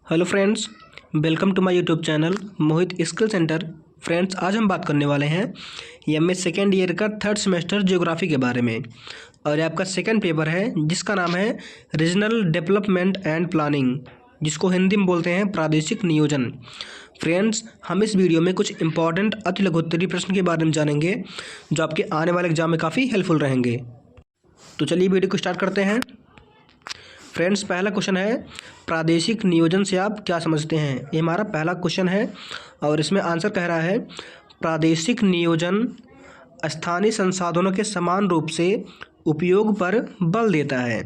Hello friends, welcome to my YouTube channel Mohit skill centre. Friends, आज हम बात करने वाले हैं एमए सेकेंड ईयर का थर्ड सेमेस्टर ज्योग्राफी के बारे में। और ये आपका सेकंड पेपर है जिसका नाम है रीजनल डेवलपमेंट एंड प्लानिंग, जिसको हिंदी में बोलते हैं प्रादेशिक नियोजन। फ्रेंड्स, हम इस वीडियो में कुछ इंपॉर्टेंट अति लघुत्तरीय प्रश्न के बारे में जानेंगे जो आपके आने वाले एग्जाम में काफ़ी हेल्पफुल रहेंगे। तो चलिए वीडियो को स्टार्ट करते हैं। फ्रेंड्स, पहला क्वेश्चन है प्रादेशिक नियोजन से आप क्या समझते हैं। ये हमारा पहला क्वेश्चन है और इसमें आंसर कह रहा है प्रादेशिक नियोजन स्थानीय संसाधनों के समान रूप से उपयोग पर बल देता है।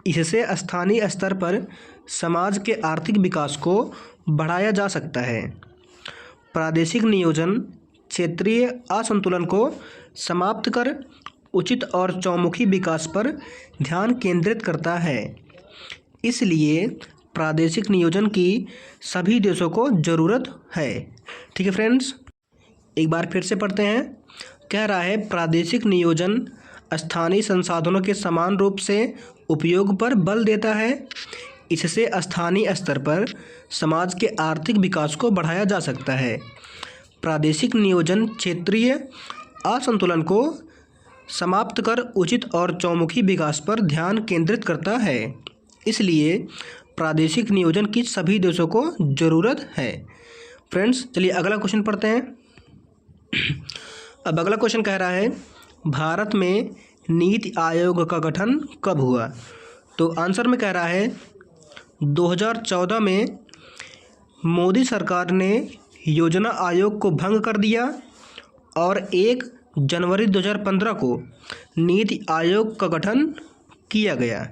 इससे स्थानीय स्तर पर समाज के आर्थिक विकास को बढ़ाया जा सकता है। प्रादेशिक नियोजन क्षेत्रीय असंतुलन को समाप्त कर उचित और चौमुखी विकास पर ध्यान केंद्रित करता है। इसलिए प्रादेशिक नियोजन की सभी देशों को ज़रूरत है। ठीक है फ्रेंड्स, एक बार फिर से पढ़ते हैं। कह रहा है प्रादेशिक नियोजन स्थानीय संसाधनों के समान रूप से उपयोग पर बल देता है। इससे स्थानीय स्तर पर समाज के आर्थिक विकास को बढ़ाया जा सकता है। प्रादेशिक नियोजन क्षेत्रीय असंतुलन को समाप्त कर उचित और चौमुखी विकास पर ध्यान केंद्रित करता है। इसलिए प्रादेशिक नियोजन की सभी देशों को ज़रूरत है। फ्रेंड्स, चलिए अगला क्वेश्चन पढ़ते हैं। अब अगला क्वेश्चन कह रहा है भारत में नीति आयोग का गठन कब हुआ। तो आंसर में कह रहा है 2014 में मोदी सरकार ने योजना आयोग को भंग कर दिया और 1 जनवरी 2015 को नीति आयोग का गठन किया गया।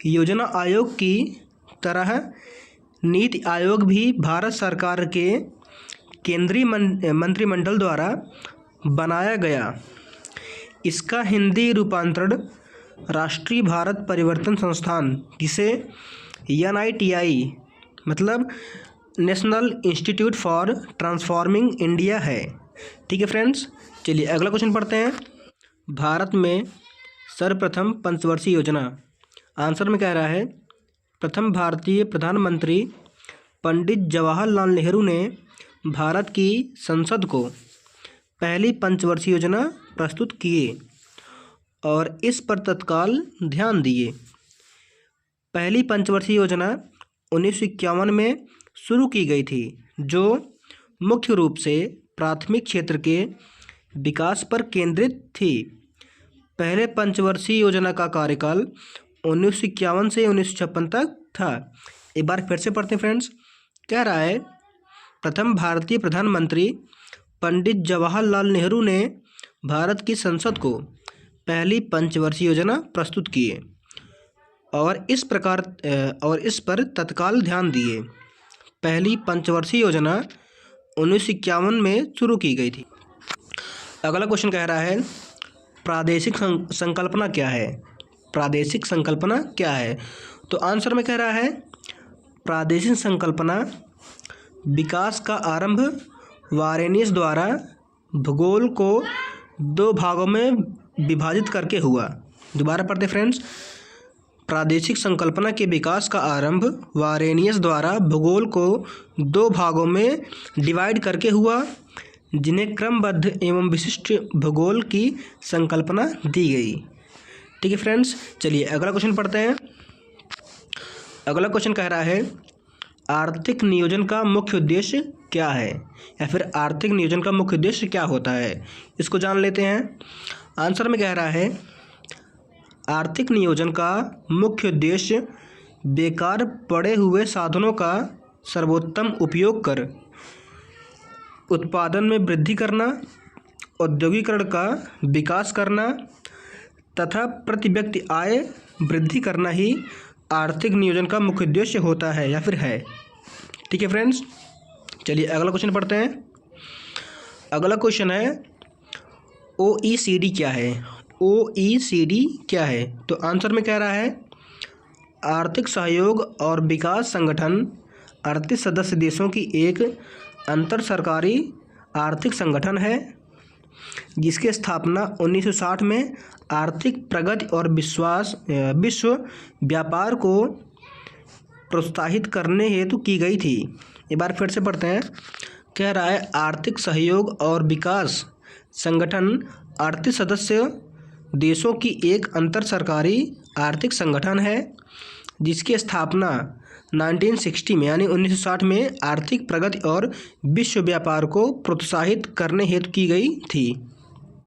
योजना आयोग की तरह नीति आयोग भी भारत सरकार के केंद्रीय मंत्रिमंडल द्वारा बनाया गया। इसका हिंदी रूपांतरण राष्ट्रीय भारत परिवर्तन संस्थान, जिसे NITI मतलब national institute for transforming India है। ठीक है फ्रेंड्स, चलिए अगला क्वेश्चन पढ़ते हैं। भारत में सर्वप्रथम पंचवर्षीय योजना। आंसर में कह रहा है प्रथम भारतीय प्रधानमंत्री पंडित जवाहरलाल नेहरू ने भारत की संसद को पहली पंचवर्षीय योजना प्रस्तुत किए और इस पर तत्काल ध्यान दिए। पहली पंचवर्षीय योजना 1951 में शुरू की गई थी, जो मुख्य रूप से प्राथमिक क्षेत्र के विकास पर केंद्रित थी। पहले पंचवर्षीय योजना का कार्यकाल 1951 से 1956 तक था। एक बार फिर से पढ़ते हैं फ्रेंड्स। कह रहा है प्रथम भारतीय प्रधानमंत्री पंडित जवाहरलाल नेहरू ने भारत की संसद को पहली पंचवर्षीय योजना प्रस्तुत किए और इस पर तत्काल ध्यान दिए। पहली पंचवर्षीय योजना 1951 में शुरू की गई थी। अगला क्वेश्चन कह रहा है प्रादेशिक संकल्पना क्या है। प्रादेशिक संकल्पना क्या है। तो आंसर में कह रहा है प्रादेशिक संकल्पना विकास का आरंभ वारेनियस द्वारा भूगोल को 2 भागों में विभाजित करके हुआ। दोबारा पढ़ते फ्रेंड्स। प्रादेशिक संकल्पना के विकास का आरंभ वारेनियस द्वारा भूगोल को 2 भागों में डिवाइड करके हुआ, जिन्हें क्रमबद्ध एवं विशिष्ट भूगोल की संकल्पना दी गई। ठीक है फ्रेंड्स, चलिए अगला क्वेश्चन पढ़ते हैं। अगला क्वेश्चन कह रहा है आर्थिक नियोजन का मुख्य उद्देश्य क्या है, या फिर आर्थिक नियोजन का मुख्य उद्देश्य क्या होता है, इसको जान लेते हैं। आंसर में कह रहा है आर्थिक नियोजन का मुख्य उद्देश्य बेकार पड़े हुए साधनों का सर्वोत्तम उपयोग कर उत्पादन में वृद्धि करना, औद्योगिकरण का विकास करना तथा प्रति व्यक्ति आय वृद्धि करना ही आर्थिक नियोजन का मुख्य उद्देश्य होता है या फिर है। ठीक है फ्रेंड्स, चलिए अगला क्वेश्चन पढ़ते हैं। अगला क्वेश्चन है OECD क्या है। OECD क्या है। तो आंसर में कह रहा है आर्थिक सहयोग और विकास संगठन 38 सदस्य देशों की एक अंतर सरकारी आर्थिक संगठन है, जिसकी स्थापना 1960 में आर्थिक प्रगति और विश्व व्यापार को प्रोत्साहित करने हेतु की गई थी। एक बार फिर से पढ़ते हैं। कह रहा है आर्थिक सहयोग और विकास संगठन 38 सदस्य देशों की एक अंतर सरकारी आर्थिक संगठन है जिसकी स्थापना 1960 में यानी 1960 में आर्थिक प्रगति और विश्व व्यापार को प्रोत्साहित करने हेतु की गई थी।